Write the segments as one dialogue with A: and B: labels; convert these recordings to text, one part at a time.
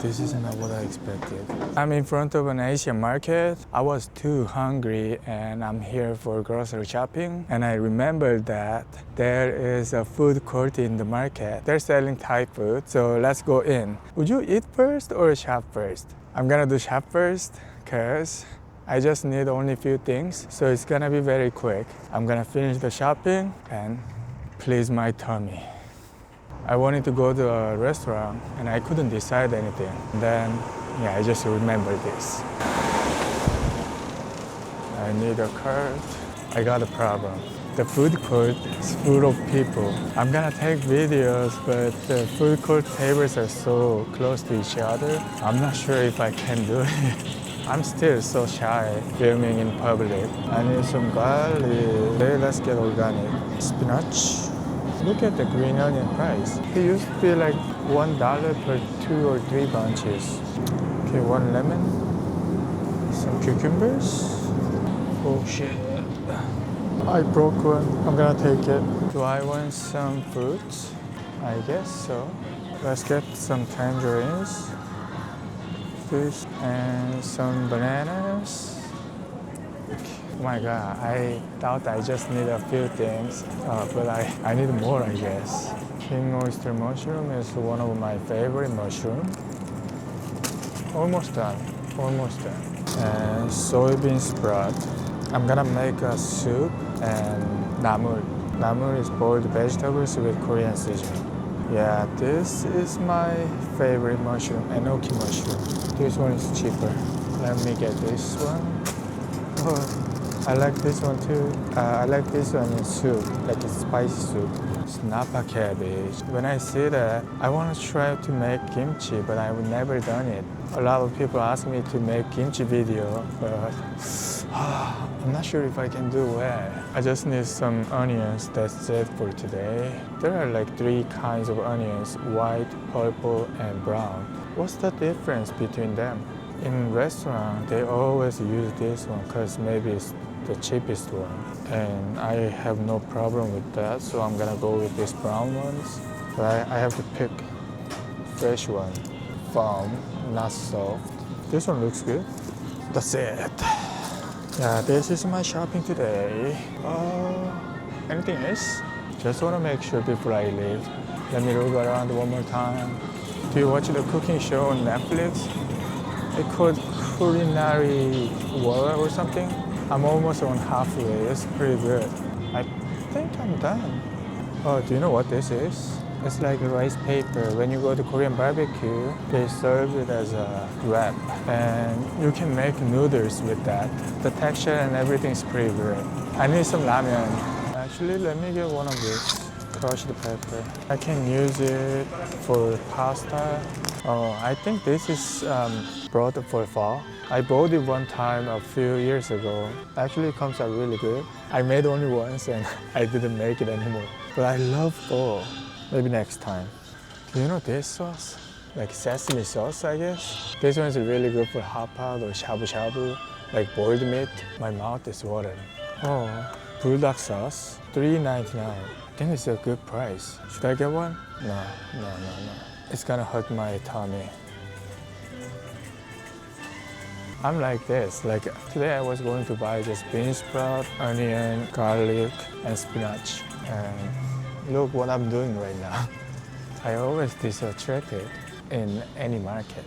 A: This is not what I expected. I'm in front of an Asian market. I was too hungry and I'm here for grocery shopping. And I remembered that there is a food court in the market. They're selling Thai food, so let's go in. Would you eat first or shop first? I'm gonna do shop first because I just need only a few things, so it's gonna be very quick. I'm gonna finish the shopping and please my tummy. I wanted to go to a restaurant and I couldn't decide anything. Then, I just remembered this. I need a card. I got a problem. The food court is full of people. I'm gonna take videos, but the food court tables are so close to each other. I'm not sure if I can do it. I'm still so shy filming in public. I need some garlic. Okay, let's get organic. Spinach. Look at the green onion price. It used to be like $1 per 2 or 3 bunches. Okay, 1 lemon. Some cucumbers. Oh shit. I broke one. I'm gonna take it. Do I want some fruits? I guess so. Let's get some tangerines. Fish and some bananas. Oh my god, I thought I just need a few things, but I need more, I guess. King oyster mushroom is one of my favorite mushrooms. Almost done, almost done. And soybean sprout. I'm gonna make a soup and namul. Namul is boiled vegetables with Korean seasoning. Yeah, this is my favorite mushroom, enoki mushroom. This one is cheaper. Let me get this one. Oh. I like this one too. I like this one in soup, like a spicy soup. Snappa cabbage. When I see that, I want to try to make kimchi, but I've never done it. A lot of people ask me to make kimchi video, but I'm not sure if I can do well. I just need some onions, that's it for today. There are like 3 kinds of onions, white, purple, and brown. What's the difference between them? In restaurant, they always use this one because maybe it's the cheapest one. And I have no problem with that, so I'm gonna go with these brown ones. But I have to pick fresh one. Firm, not soft. This one looks good. That's it. Yeah, this is my shopping today. Anything else? Just wanna make sure before I leave. Let me look around one more time. Do you watch the cooking show on Netflix? It's called Culinary War or something. I'm almost on halfway. It's pretty good. I think I'm done. Oh, do you know what this is? It's like rice paper. When you go to Korean barbecue, they serve it as a wrap. And you can make noodles with that. The texture and everything is pretty good. I need some ramen. Actually, let me get one of these. Crushed pepper. I can use it for pasta. Oh, I think this is brought for pho. I bought it one time a few years ago. Actually, it comes out really good. I made only once and I didn't make it anymore. But I love pho. Maybe next time. Do you know this sauce? Like sesame sauce, I guess. This one is really good for hot pot or shabu shabu, like boiled meat. My mouth is watering. Oh, bulldog sauce, $3.99. I think it's a good price. Should I get one? No. It's gonna hurt my tummy. I'm like this. Like today I was going to buy just bean sprout, onion, garlic, and spinach. And look what I'm doing right now. I always distracted in any market.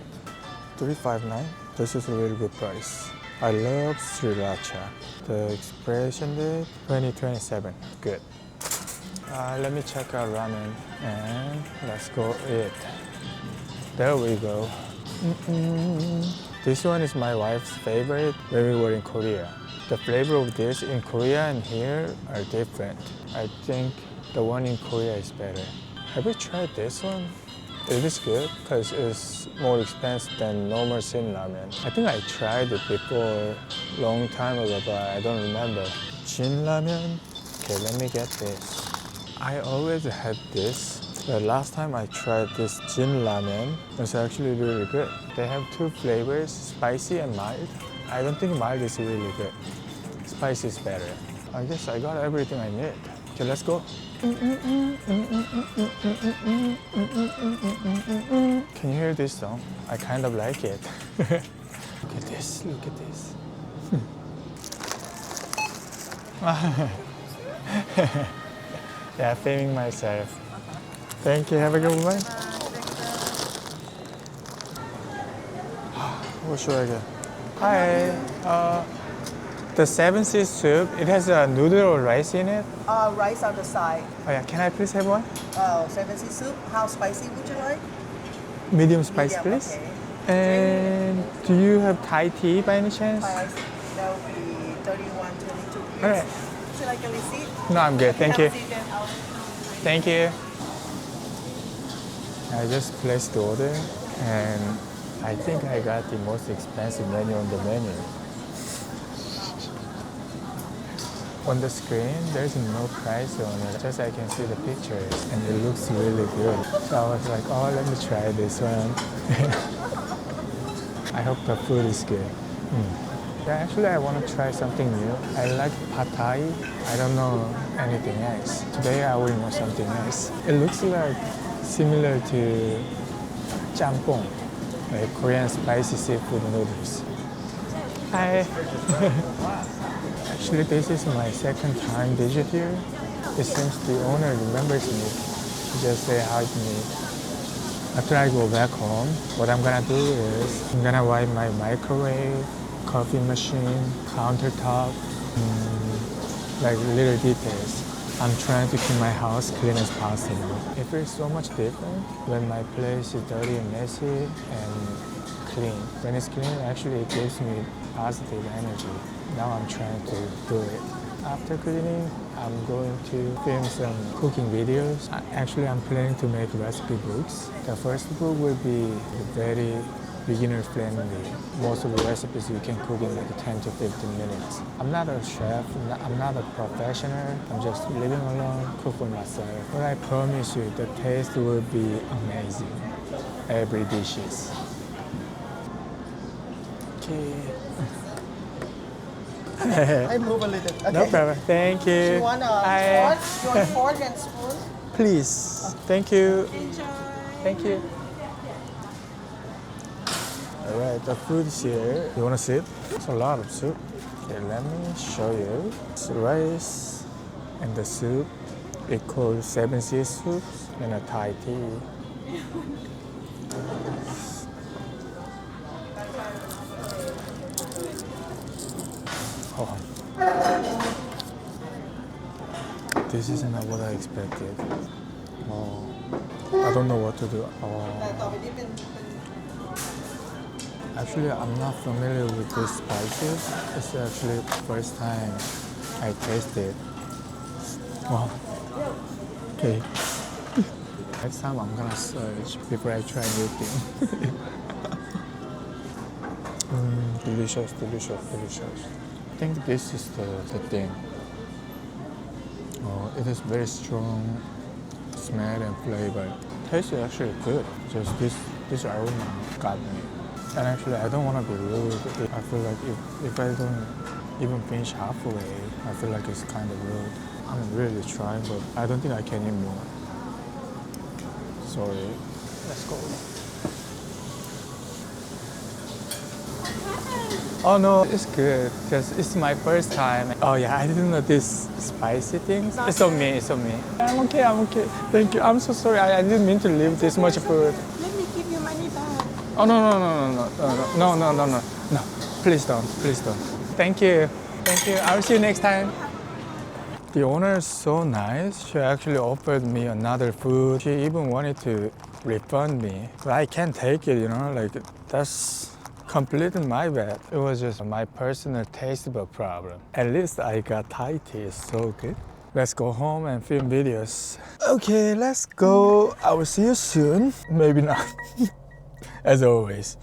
A: $3.59. This is a really good price. I love sriracha. The expiration date 2027. Good. Let me check out ramen and let's go eat. There we go. This one is my wife's favorite when we were in Korea. The flavor of this in Korea and here are different. I think the one in Korea is better. Have you tried this one? It is good because it's more expensive than normal Shin ramen. I think I tried it before long time ago, but I don't remember. Shin ramen? Okay, let me get this. I always had this. The last time I tried this Jin ramen, it's actually really good. They have 2 flavors, spicy and mild. I don't think mild is really good. Spicy is better. I guess I got everything I need. Okay, let's go. Can you hear this song? I kind of like it. Look at this, look at this. Yeah, filming myself. Thank you, have a good one. What should I get? Hi. The 7C soup, it has a noodle or rice in it.
B: Rice on the side.
A: Oh yeah, can I please have one?
B: Oh, 7C soup. How spicy would you like?
A: Medium spice,
B: Medium,
A: please.
B: okay.
A: And do you have Thai tea by any chance?
B: Price, that will be 31.22.
A: All right.
B: Would you like a receipt?
A: No, I'm good. Thank you.
B: Have a seat then.
A: Thank you. I just placed the order and I think I got the most expensive menu on the menu. On the screen, there's no price on it, just I can see the pictures and it looks really good. So I was like, oh, let me try this one. I hope the food is good. Yeah, actually I want to try something new. I like pad thai. I don't know anything else. Today I will know something else. It looks like similar to jampong, like Korean spicy seafood noodles. Hi. Actually, this is my second time visit here. It seems the owner remembers me. He just say hi to me. After I go back home, what I'm gonna do is I'm gonna wipe my microwave, coffee machine, countertop, like little details. I'm trying to keep my house clean as possible. It feels so much different when my place is dirty and messy and clean. When it's clean, actually it gives me positive energy. Now I'm trying to do it. After cleaning, I'm going to film some cooking videos. Actually, I'm planning to make recipe books. The first book will be very beginner friendly. Most of the recipes you can cook in like 10 to 15 minutes. I'm not a chef, I'm not a professional. I'm just living alone, cook for myself. But I promise you, the taste will be amazing. Every dishes. Okay.
B: I move a little. Okay.
A: No problem. Thank you.
B: Do you want a fork? You want fork and spoon?
A: Please. Thank you.
B: Enjoy.
A: Thank you. All right, the food is here. You want to see it? It's a lot of soup. Okay, let me show you. It's rice and the soup. It called 7C soup and a Thai tea. Oh. This is not what I expected. Oh. I don't know what to do. Oh. Actually, I'm not familiar with these spices. It's actually the first time I taste it. Wow. Okay. Next time I'm gonna search before I try new thing. Delicious, delicious, delicious. I think this is the thing. Oh, it is very strong smell and flavor. Taste is actually good. Just this aroma got me. And actually, I don't want to be rude. I feel like if I don't even finish halfway, I feel like it's kind of rude. I'm really trying, but I don't think I can eat more. Sorry. Let's go. Oh no, it's good because it's my first time. Oh yeah, I didn't know this spicy things. It's on me, it's on me. I'm okay, I'm okay. Thank you. I'm so sorry. I didn't mean to leave this much food.
B: Let me give you money back.
A: Oh no. Please don't, please don't. Thank you. Thank you. I'll see you next time. The owner is so nice. She actually offered me another food. She even wanted to refund me. But I can't take it, you know, like that's completely my bad. It was just my personal taste bud problem. At least I got Thai tea, it's so good. Let's go home and film videos. Okay, let's go. I will see you soon. Maybe not. As always.